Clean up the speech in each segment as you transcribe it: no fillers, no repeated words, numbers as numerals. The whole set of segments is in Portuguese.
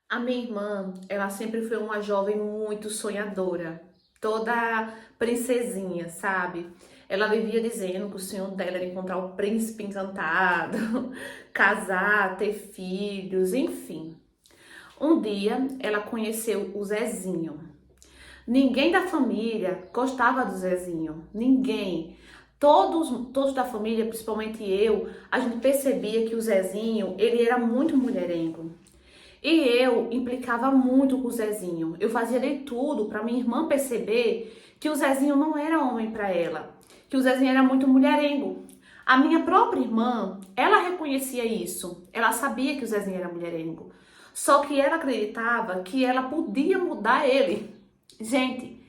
A minha irmã, ela sempre foi uma jovem muito sonhadora, toda princesinha, sabe? Ela vivia dizendo que o sonho dela era encontrar o príncipe encantado, casar, ter filhos, enfim. Um dia ela conheceu o Zezinho. Ninguém da família gostava do Zezinho, ninguém. Todos da família, principalmente eu, a gente percebia que o Zezinho, ele era muito mulherengo. E eu implicava muito com o Zezinho. Eu fazia de tudo para minha irmã perceber que o Zezinho não era homem para ela, que o Zezinho era muito mulherengo. A minha própria irmã, ela reconhecia isso. Ela sabia que o Zezinho era mulherengo. Só que ela acreditava que ela podia mudar ele. Gente,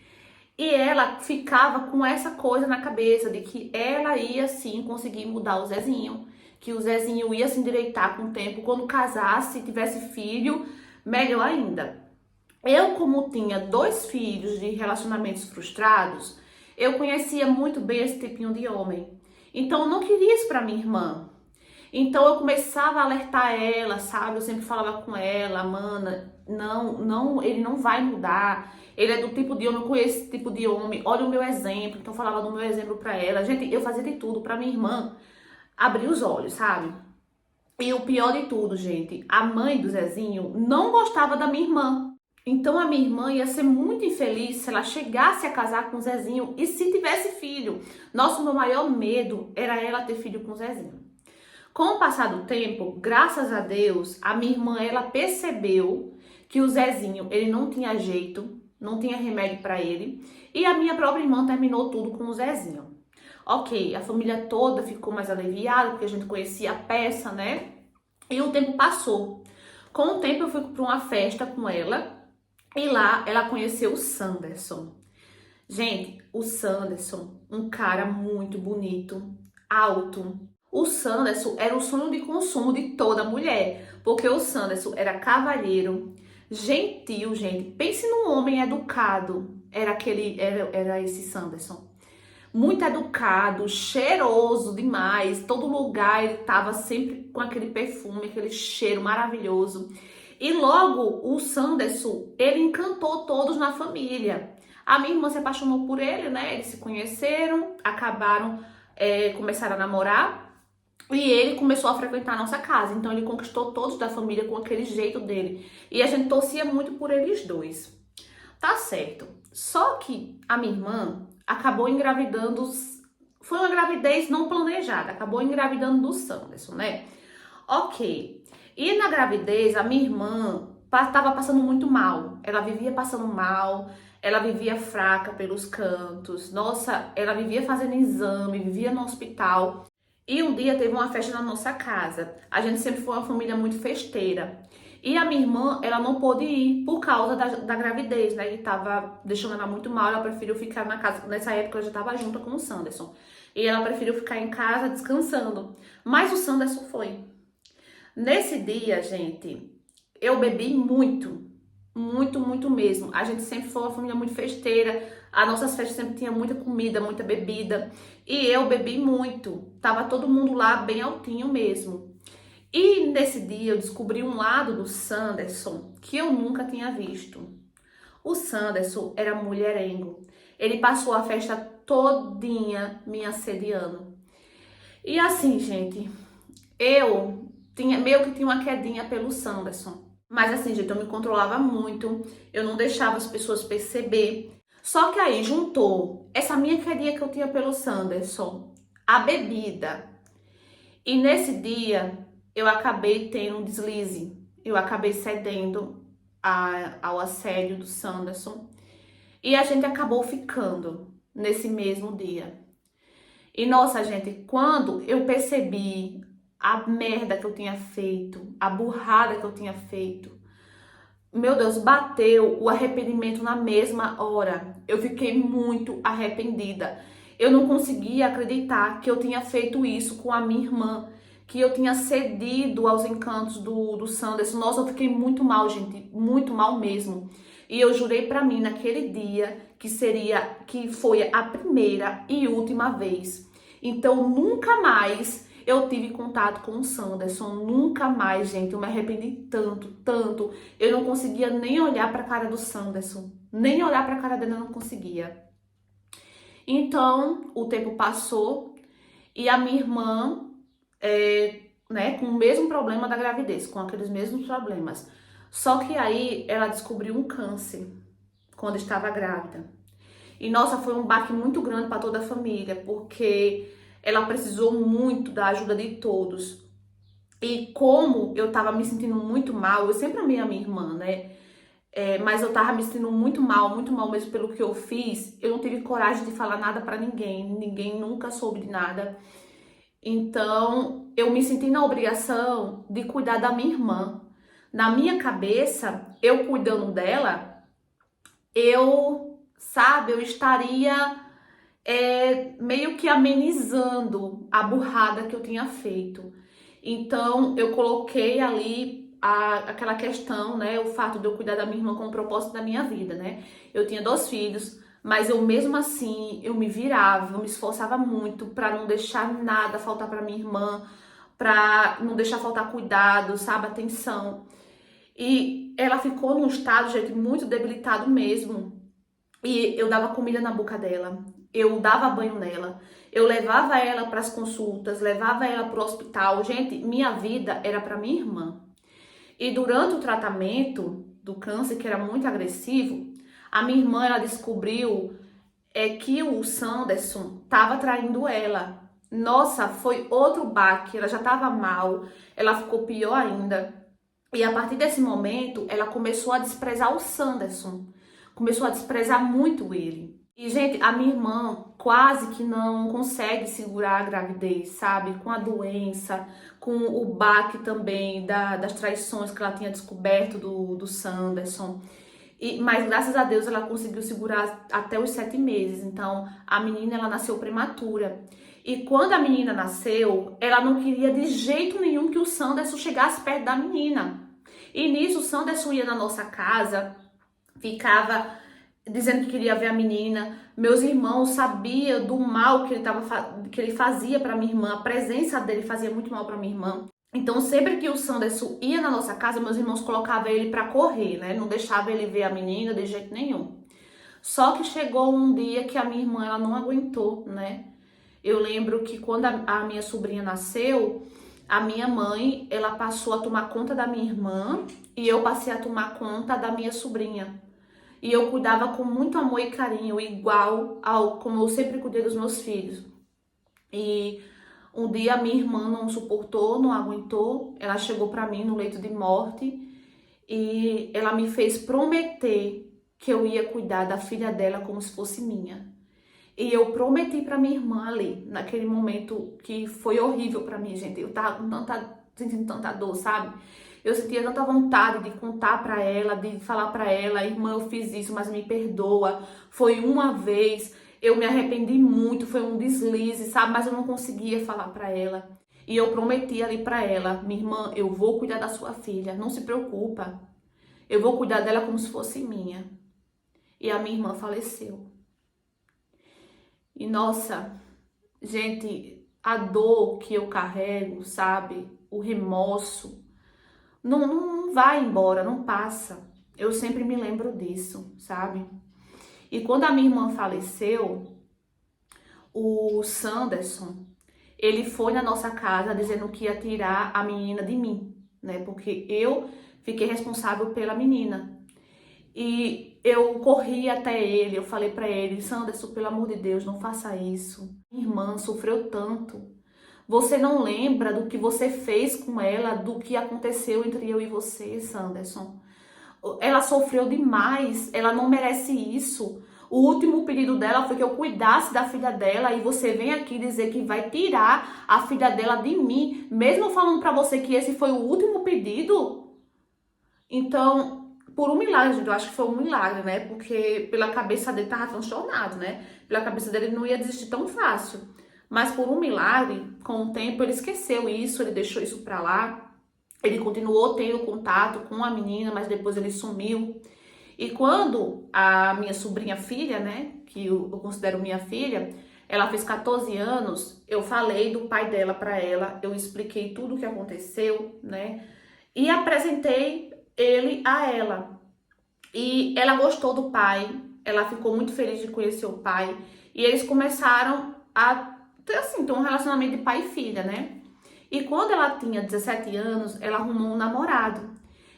e ela ficava com essa coisa na cabeça de que ela ia sim conseguir mudar o Zezinho, que o Zezinho ia se endireitar com o tempo, quando casasse, tivesse filho, melhor ainda. Eu, como tinha dois filhos de relacionamentos frustrados, eu conhecia muito bem esse tipinho de homem. Então eu não queria isso para minha irmã. Então eu começava a alertar ela, sabe? Eu sempre falava com ela, mana, não, ele não vai mudar. Ele é do tipo de homem, eu conheço esse tipo de homem. Olha o meu exemplo. Então eu falava do meu exemplo pra ela. Gente, eu fazia de tudo pra minha irmã abrir os olhos, sabe? E o pior de tudo, gente, a mãe do Zezinho não gostava da minha irmã. Então a minha irmã ia ser muito infeliz se ela chegasse a casar com o Zezinho e se tivesse filho. Nosso meu maior medo era ela ter filho com o Zezinho. Com o passar do tempo, graças a Deus, a minha irmã ela percebeu que o Zezinho ele não tinha jeito, não tinha remédio para ele, e a minha própria irmã terminou tudo com o Zezinho. Ok, a família toda ficou mais aliviada porque a gente conhecia a peça, né? E o tempo passou. Com o tempo eu fui para uma festa com ela e lá ela conheceu o Sanderson. Gente, o Sanderson, um cara muito bonito, alto. O Sanderson era o sonho de consumo de toda mulher, porque o Sanderson era cavalheiro, gentil, gente. Pense num homem educado. Era esse Sanderson. Muito educado, cheiroso demais. Todo lugar ele tava sempre com aquele perfume, aquele cheiro maravilhoso. E logo o Sanderson, ele encantou todos na família. A minha irmã se apaixonou por ele, né? Eles se conheceram, acabaram, começaram a namorar. E ele começou a frequentar a nossa casa. Então ele conquistou todos da família com aquele jeito dele. E a gente torcia muito por eles dois. Tá certo. Só que a minha irmã acabou engravidando. Foi uma gravidez não planejada. Acabou engravidando do Sanderson, né? Ok. E na gravidez, a minha irmã estava passando muito mal. Ela vivia passando mal, ela vivia fraca pelos cantos. Nossa, ela vivia fazendo exame, vivia no hospital. E um dia teve uma festa na nossa casa. A gente sempre foi uma família muito festeira. E a minha irmã, ela não pôde ir por causa da gravidez, né? Ele tava deixando ela muito mal, ela preferiu ficar na casa. Nessa época, ela já tava junto com o Sanderson. E ela preferiu ficar em casa descansando. Mas o Sanderson foi. Nesse dia, gente, eu bebi muito. Muito, muito mesmo. A gente sempre foi uma família muito festeira. As nossas festas sempre tinha muita comida, muita bebida. E eu bebi muito. Tava todo mundo lá bem altinho mesmo. E nesse dia eu descobri um lado do Sanderson que eu nunca tinha visto. O Sanderson era mulherengo. Ele passou a festa todinha me assediando. E assim, gente, eu tinha meio que tinha uma quedinha pelo Sanderson. Mas assim, gente, eu me controlava muito, eu não deixava as pessoas perceber. Só que aí juntou essa minha quedinha que eu tinha pelo Sanderson, a bebida. E nesse dia eu acabei tendo um deslize. Eu acabei cedendo ao assédio do Sanderson. E a gente acabou ficando nesse mesmo dia. E nossa, gente, quando eu percebi a merda que eu tinha feito, a burrada que eu tinha feito, meu Deus, bateu o arrependimento na mesma hora. Eu fiquei muito arrependida. Eu não conseguia acreditar que eu tinha feito isso com a minha irmã, que eu tinha cedido aos encantos do Sanderson. Nossa, eu fiquei muito mal, gente, muito mal mesmo. E eu jurei pra mim naquele dia que foi a primeira e última vez. Então nunca mais eu tive contato com o Sanderson. Nunca mais, gente, eu me arrependi tanto, tanto. Eu não conseguia nem olhar para a cara do Sanderson. Nem olhar para a cara dele eu não conseguia. Então, o tempo passou e a minha irmã, né, com o mesmo problema da gravidez, com aqueles mesmos problemas. Só que aí ela descobriu um câncer quando estava grávida. E nossa, foi um baque muito grande para toda a família, porque ela precisou muito da ajuda de todos. E como eu tava me sentindo muito mal, eu sempre amei a minha irmã, né? Mas eu tava me sentindo muito mal mesmo pelo que eu fiz. Eu não tive coragem de falar nada pra ninguém, ninguém nunca soube de nada. Então, eu me senti na obrigação de cuidar da minha irmã. Na minha cabeça, eu cuidando dela, eu estaria meio que amenizando a burrada que eu tinha feito. Então, eu coloquei ali aquela questão, né? O fato de eu cuidar da minha irmã como propósito da minha vida, né? Eu tinha 2 filhos, mas eu mesmo assim, eu me virava, eu me esforçava muito para não deixar nada faltar para minha irmã, para não deixar faltar cuidado, sabe? Atenção. E ela ficou num estado, gente, muito debilitado mesmo. E eu dava comida na boca dela, eu dava banho nela, eu levava ela para as consultas, levava ela para o hospital. Gente, minha vida era para minha irmã. E durante o tratamento do câncer, que era muito agressivo, a minha irmã ela descobriu que o Sanderson estava traindo ela. Nossa, foi outro baque, ela já estava mal, ela ficou pior ainda. E a partir desse momento, ela começou a desprezar o Sanderson. Começou a desprezar muito ele. E, gente, a minha irmã quase que não consegue segurar a gravidez, sabe? Com a doença, com o baque também das traições que ela tinha descoberto do Sanderson. Mas, graças a Deus, ela conseguiu segurar até os 7 meses. Então, a menina, ela nasceu prematura. E quando a menina nasceu, ela não queria de jeito nenhum que o Sanderson chegasse perto da menina. E nisso, o Sanderson ia na nossa casa, ficava dizendo que queria ver a menina. Meus irmãos sabiam do mal que ele fazia para minha irmã. A presença dele fazia muito mal para minha irmã. Então, sempre que o Sanderson ia na nossa casa, meus irmãos colocavam ele para correr, né? Não deixava ele ver a menina de jeito nenhum. Só que chegou um dia que a minha irmã ela não aguentou, né? Eu lembro que quando a minha sobrinha nasceu, a minha mãe, ela passou a tomar conta da minha irmã e eu passei a tomar conta da minha sobrinha. E eu cuidava com muito amor e carinho, igual ao como eu sempre cuidei dos meus filhos. E um dia a minha irmã não suportou, não aguentou, ela chegou para mim no leito de morte e ela me fez prometer que eu ia cuidar da filha dela como se fosse minha. E eu prometi para minha irmã ali, naquele momento que foi horrível para mim, gente. Eu tava sentindo tanta dor, sabe? Eu sentia tanta vontade de contar para ela, de falar para ela, irmã, eu fiz isso, mas me perdoa. Foi uma vez, eu me arrependi muito, foi um deslize, sabe? Mas eu não conseguia falar para ela. E eu prometi ali para ela, minha irmã, eu vou cuidar da sua filha, não se preocupa. Eu vou cuidar dela como se fosse minha. E a minha irmã faleceu. E nossa, gente, a dor que eu carrego, sabe? O remorso, não vai embora, não passa. Eu sempre me lembro disso, sabe? E quando a minha irmã faleceu, o Sanderson, ele foi na nossa casa dizendo que ia tirar a menina de mim, né? Porque eu fiquei responsável pela menina. E eu corri até ele, eu falei pra ele, Sanderson, pelo amor de Deus, não faça isso. Minha irmã sofreu tanto. Você não lembra do que você fez com ela, do que aconteceu entre eu e você, Sanderson? Ela sofreu demais, ela não merece isso. O último pedido dela foi que eu cuidasse da filha dela e você vem aqui dizer que vai tirar a filha dela de mim, mesmo falando pra você que esse foi o último pedido? Então, por um milagre, gente, eu acho que foi um milagre, né? Porque pela cabeça dele tava transtornado, né? Pela cabeça dele ele não ia desistir tão fácil. Mas por um milagre, com o tempo, ele esqueceu isso, ele deixou isso pra lá. Ele continuou tendo contato com a menina, mas depois ele sumiu. E quando a minha sobrinha filha, né, que eu considero minha filha, ela fez 14 anos, eu falei do pai dela pra ela, eu expliquei tudo o que aconteceu, né? E apresentei ele a ela. E ela gostou do pai, ela ficou muito feliz de conhecer o pai. E eles começaram a ter um relacionamento de pai e filha, né? E quando ela tinha 17 anos, ela arrumou um namorado.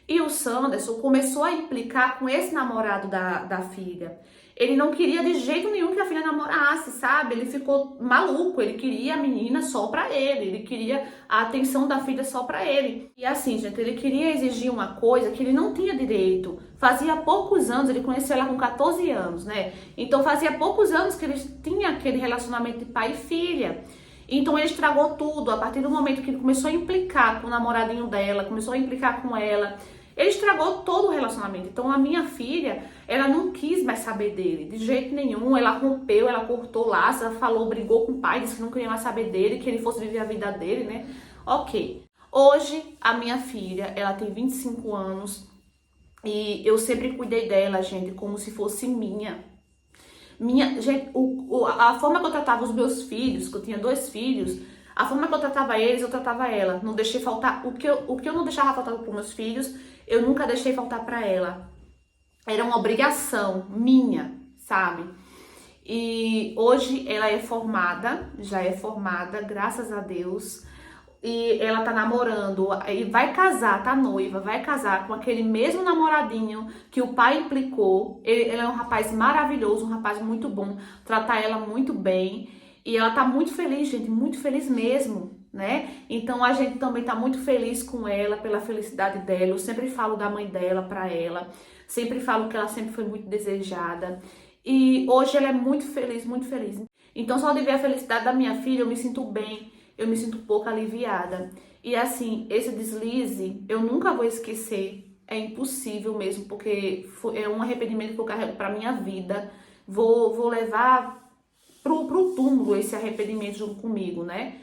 E o Sanderson começou a implicar com esse namorado da filha. Ele não queria de jeito nenhum que a filha namorasse, sabe? Ele ficou maluco, ele queria a menina só pra ele queria a atenção da filha só pra ele. E assim, gente, ele queria exigir uma coisa que ele não tinha direito. Fazia poucos anos, ele conheceu ela com 14 anos, né? Então fazia poucos anos que eles tinham aquele relacionamento de pai e filha. Então ele estragou tudo, a partir do momento que ele começou a implicar com o namoradinho dela, começou a implicar com ela, ele estragou todo o relacionamento. Então a minha filha, ela não quis mais saber dele, de jeito nenhum. Ela rompeu, ela cortou laços, ela falou, brigou com o pai, disse que não queria mais saber dele, que ele fosse viver a vida dele, né? Ok. Hoje, a minha filha, ela tem 25 anos e eu sempre cuidei dela, gente, como se fosse minha. Gente, a forma que eu tratava os meus filhos, que eu tinha 2 filhos, a forma que eu tratava eles, eu tratava ela. Não deixei faltar, o que eu não deixava faltar para os meus filhos, eu nunca deixei faltar para ela. Era uma obrigação minha, sabe? E hoje ela é formada, já é formada, graças a Deus. E ela tá namorando e vai casar, tá noiva, vai casar com aquele mesmo namoradinho que o pai implicou. Ele é um rapaz maravilhoso, um rapaz muito bom, trata ela muito bem. E ela tá muito feliz, gente, muito feliz mesmo, né? Então a gente também tá muito feliz com ela, pela felicidade dela. Eu sempre falo da mãe dela pra ela, sempre falo que ela sempre foi muito desejada. E hoje ela é muito feliz, muito feliz. Então só de ver a felicidade da minha filha, eu me sinto bem. Eu me sinto um pouco aliviada. E assim, esse deslize, eu nunca vou esquecer. É impossível mesmo, porque é um arrependimento que eu carrego pra minha vida. Vou levar pro túmulo esse arrependimento junto comigo, né?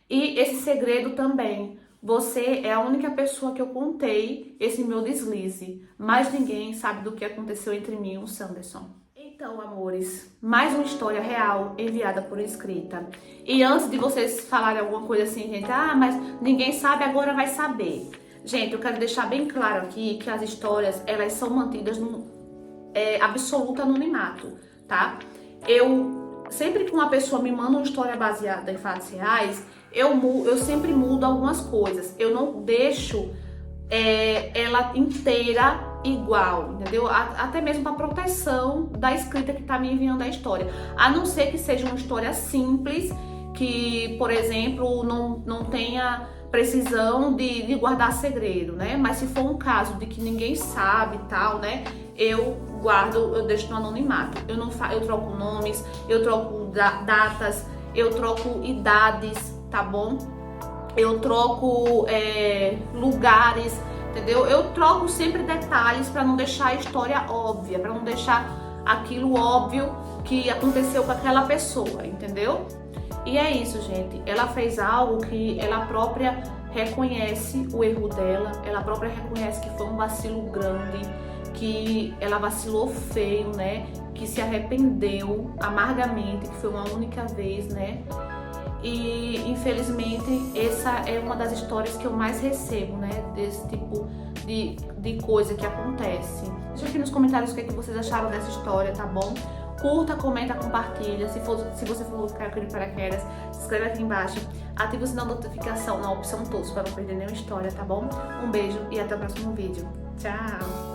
E esse segredo também. Você é a única pessoa que eu contei esse meu deslize. Mais ninguém sabe do que aconteceu entre mim e o Sanderson. Então, amores, mais uma história real enviada por escrita. E antes de vocês falarem alguma coisa assim, gente, mas ninguém sabe, agora vai saber. Gente, eu quero deixar bem claro aqui que as histórias, elas são mantidas no absoluto anonimato, tá? Sempre que uma pessoa me manda uma história baseada em fatos reais, eu sempre mudo algumas coisas. Eu não deixo ela inteira igual, entendeu? Até mesmo para proteção da escrita que tá me enviando a história. A não ser que seja uma história simples, que, por exemplo, não tenha precisão de guardar segredo, né? Mas se for um caso de que ninguém sabe e tal, né? Eu deixo no anonimato. Eu troco nomes, eu troco datas, eu troco idades, tá bom? Eu troco lugares, entendeu? Eu troco sempre detalhes para não deixar a história óbvia, para não deixar aquilo óbvio que aconteceu com aquela pessoa, entendeu? E é isso, gente. Ela fez algo que ela própria reconhece o erro dela, ela própria reconhece que foi um vacilo grande, que ela vacilou feio, né? Que se arrependeu amargamente, que foi uma única vez, né? E infelizmente essa é uma das histórias que eu mais recebo, né? Desse tipo de coisa que acontece. Deixa aqui nos comentários o que vocês acharam dessa história, tá bom? Curta, comenta, compartilha. Se você for cair aqui de paraquedas, se inscreve aqui embaixo. Ativa o sinal de notificação na opção todos para não perder nenhuma história, tá bom? Um beijo e até o próximo vídeo. Tchau!